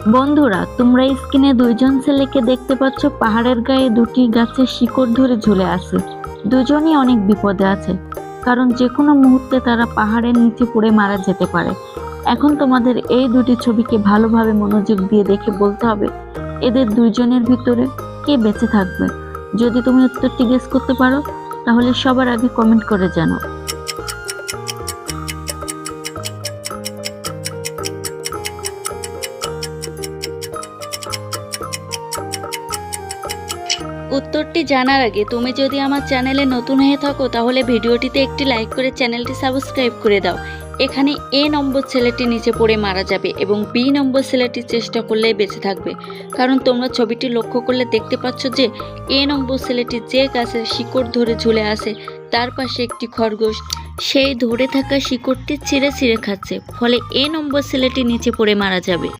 বন্ধুরা, তোমরা স্ক্রিনে দুইজন ছেলেকে দেখতে পাচ্ছ। পাহাড়ের গায়ে দুটি গাছের শিকড় ধরে ঝুলে আছে। দুজনই অনেক বিপদে আছে, কারণ যে কোনো মুহূর্তে তারা পাহাড়ের নিচে পড়ে মারা যেতে পারে। এখন তোমাদের এই দুটি ছবিকে ভালোভাবে মনোযোগ দিয়ে দেখে বলতে হবে এদের দুইজনের ভিতরে কে বেঁচে থাকবে। যদি তুমি উত্তরটি গেস করতে পারো তাহলে সবার আগে কমেন্ট করে জানাও। উত্তরটি জানার আগে তুমি যদি আমার চ্যানেলে নতুন হয়ে থাকো তাহলে ভিডিওটিতে একটি লাইক করে চ্যানেলটি সাবস্ক্রাইব করে দাও। এখানে এ নম্বর ছেলেটি নিচে পড়ে মারা যাবে এবং বি নম্বর ছেলেটি চেষ্টা করলেই বেঁচে থাকবে, কারণ তোমরা ছবিটি লক্ষ্য করলে দেখতে পাচ্ছ যে এ নম্বর ছেলেটি যে গাছের শিকড় ধরে ঝুলে আছে তার পাশে একটি খরগোশ সেই ধরে থাকা শিকড়টি ছিঁড়ে ছিঁড়ে খাচ্ছে, ফলে এ নম্বর ছেলেটি নিচে পড়ে মারা যাবে।